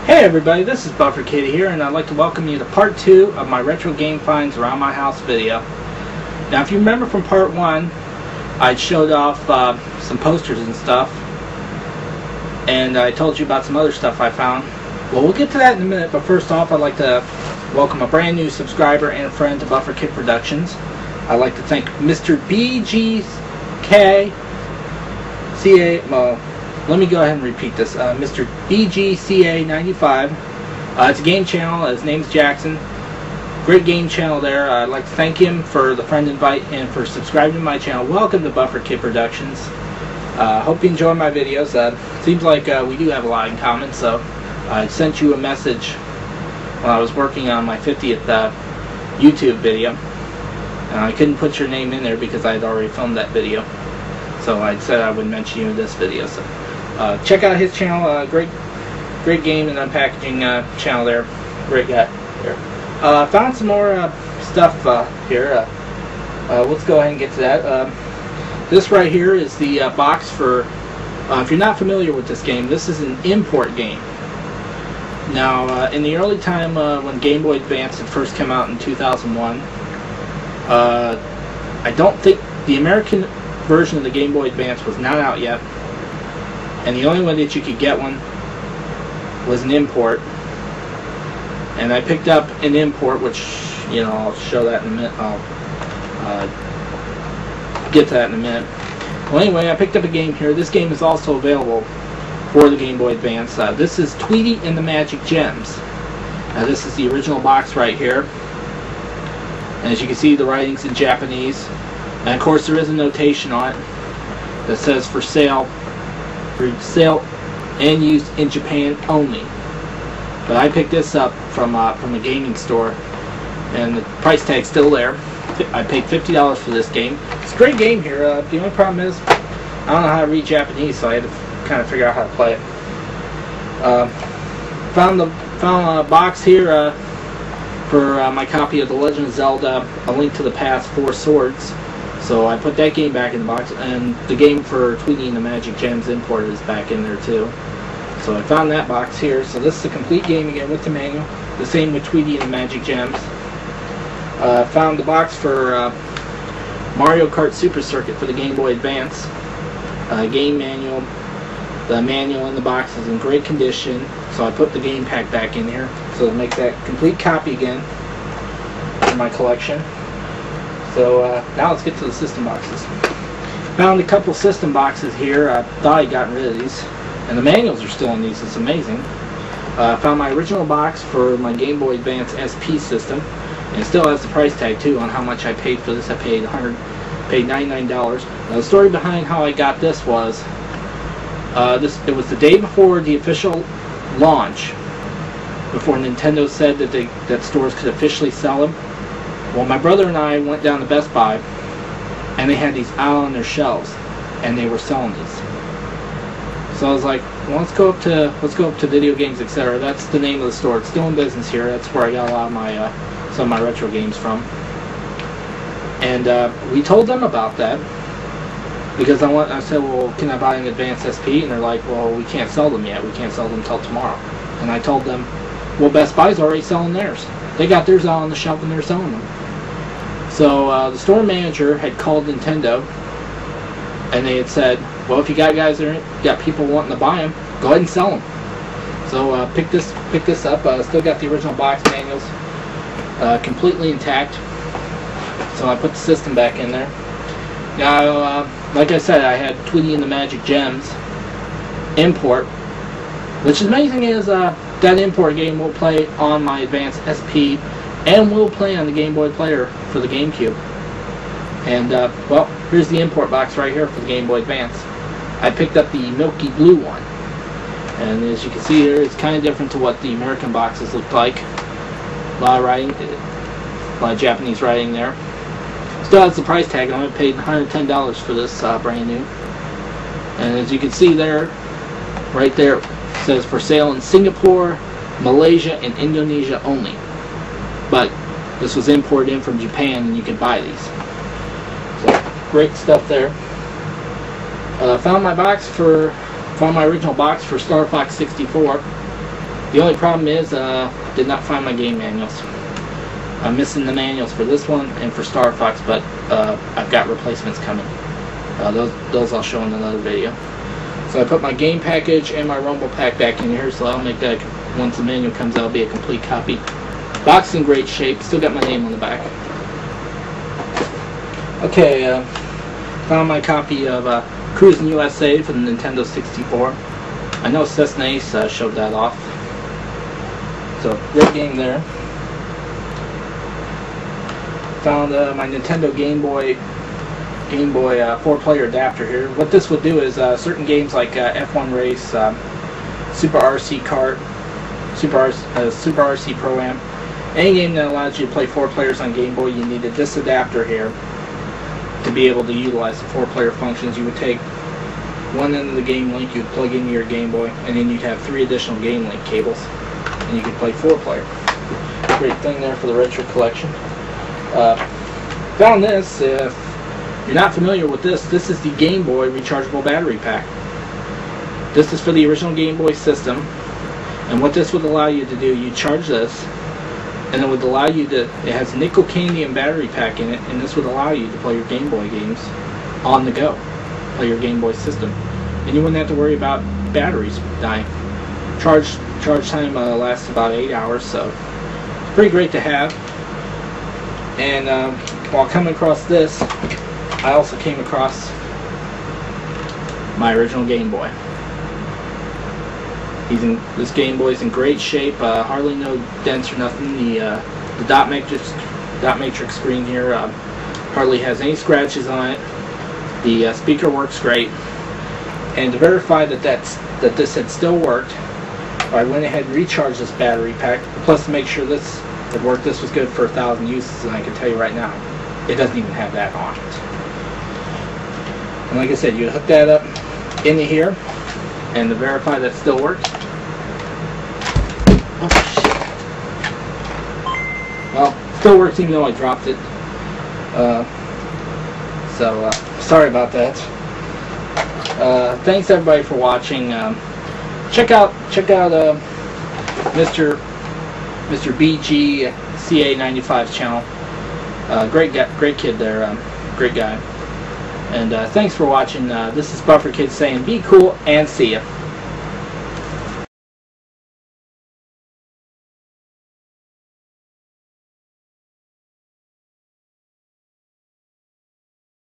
Hey everybody, this is Buffer Kitty here, and I'd like to welcome you to part 2 of my retro game finds around my house video. Now if you remember from part 1, I showed off some posters and stuff, and I told you about some other stuff I found. Well, we'll get to that in a minute, but first off I'd like to welcome a brand new subscriber and friend to Buffer Kid Productions. I'd like to thank Mr. BGKCA, well, let me go ahead and repeat this. Mr. BGCA95. It's a game channel. His name's Jackson. Great game channel there. I'd like to thank him for the friend invite and for subscribing to my channel. Welcome to Buffer Kid Productions. Hope you enjoy my videos. Seems like we do have a lot in common, so I sent you a message while I was working on my 50th YouTube video. I couldn't put your name in there because I had already filmed that video. So I said I would mention you in this video. So check out his channel. Great game and unpackaging channel there. Great guy there. Found some more stuff here. Let's go ahead and get to that. This right here is the box for. If you're not familiar with this game, this is an import game. Now, in the early time when Game Boy Advance had first come out in 2001, I don't think the American version of the Game Boy Advance was not out yet, and the only way that you could get one was an import. And I picked up an import, which, you know, I'll show that in a minute. I'll get to that in a minute. Well, anyway, I picked up a game here. This game is also available for the Game Boy Advance. This is Tweety and the Magic Gems. This is the original box right here, and as you can see, the writing's in Japanese. And of course there is a notation on it that says for sale and used in Japan only. But I picked this up from a gaming store, and the price tag's still there. I paid $50 for this game. It's a great game here. The only problem is I don't know how to read Japanese, so I had to kind of figure out how to play it. Found a box here for my copy of The Legend of Zelda: A Link to the Past 4 Swords. So I put that game back in the box, and the game for Tweety and the Magic Gems imported is back in there too. So I found that box here. So this is a complete game again with the manual. The same with Tweety and the Magic Gems. Found the box for Mario Kart Super Circuit for the Game Boy Advance. Game manual. The manual in the box is in great condition, so I put the game pack back in here. So to make that complete copy again for my collection. So now let's get to the system boxes. Found a couple system boxes here. I thought I'd gotten rid of these, and the manuals are still in these. It's amazing. Found my original box for my Game Boy Advance SP system, and it still has the price tag too on how much I paid for this. I paid $99. Now the story behind how I got this was it was the day before the official launch, before Nintendo said that stores could officially sell them. Well, my brother and I went down to Best Buy, and they had these out on their shelves, and they were selling these. So I was like, well, let's go up to Video Games, etc. That's the name of the store. It's still in business here. That's where I got a lot of my some of my retro games from. And we told them about that because I said, well, can I buy an Advance SP? And they're like, well, we can't sell them yet. We can't sell them until tomorrow. And I told them, well, Best Buy's already selling theirs. They got theirs out on the shelf and they're selling them. So the store manager had called Nintendo, and they had said, well, if you got guys there, got people wanting to buy them, go ahead and sell them. So pick this up. Still got the original box manuals, completely intact. So I put the system back in there. Now, like I said, I had Tweety and the Magic Gems import, which is amazing is that import game will play on my Advance SP, and will play on the Game Boy player for the GameCube. And well, here's the import box right here for the Game Boy Advance. I picked up the milky blue one, and as you can see here, it's kind of different to what the American boxes look like. A lot of writing, a lot of Japanese writing there. Still has the price tag on it. Paid $110 for this brand new. And as you can see there, right there, it says for sale in Singapore, Malaysia, and Indonesia only. But this was imported in from Japan, and you could buy these. So great stuff there. Found my original box for Star Fox 64. The The only problem is, did not find my game manuals. I'm missing the manuals for this one and for Star Fox, but I've got replacements coming. Those I'll show in another video. So I put my game package and my Rumble pack back in here, so I'll make that, once the manual comes out, it'll be a complete copy. Box in great shape, still got my name on the back. Okay, found my copy of Cruisin USA for the Nintendo 64. I know Cessna Ace showed that off. So, great game there. Found my Nintendo Game Boy 4-player adapter here. What this would do is certain games like F1 Race, Super RC Kart, Super RC Pro-Am, any game that allows you to play 4 players on Game Boy, you needed this adapter here to be able to utilize the 4-player functions. You would take one end of the game link, you'd plug into your Game Boy, and then you'd have 3 additional game link cables, and you could play 4-player. Great thing there for the retro collection. Found this. If you're not familiar with this is the Game Boy rechargeable battery pack. This is for the original Game Boy system, and what this would allow you to do, you charge this, and it would allow you to, it has nickel cadmium battery pack in it, and this would allow you to play your Game Boy games on the go, play your Game Boy system, and you wouldn't have to worry about batteries dying. Charge time lasts about 8 hours, so it's pretty great to have. And while coming across this, I also came across my original Game Boy. This Game Boy is in great shape, hardly no dents or nothing. The dot matrix screen here hardly has any scratches on it. The speaker works great. And to verify that this had still worked, I went ahead and recharged this battery pack. Plus, to make sure this had worked, this was good for 1,000 uses, and I can tell you right now, it doesn't even have that on it. And like I said, you hook that up into here, and to verify that it still works. Oh shit! Well, it still works even though I dropped it. Sorry about that. Thanks everybody for watching. Check out Mr. BGCA95's channel. Great kid there. Great guy. And thanks for watching. This is Buffer Kid saying be cool and see ya.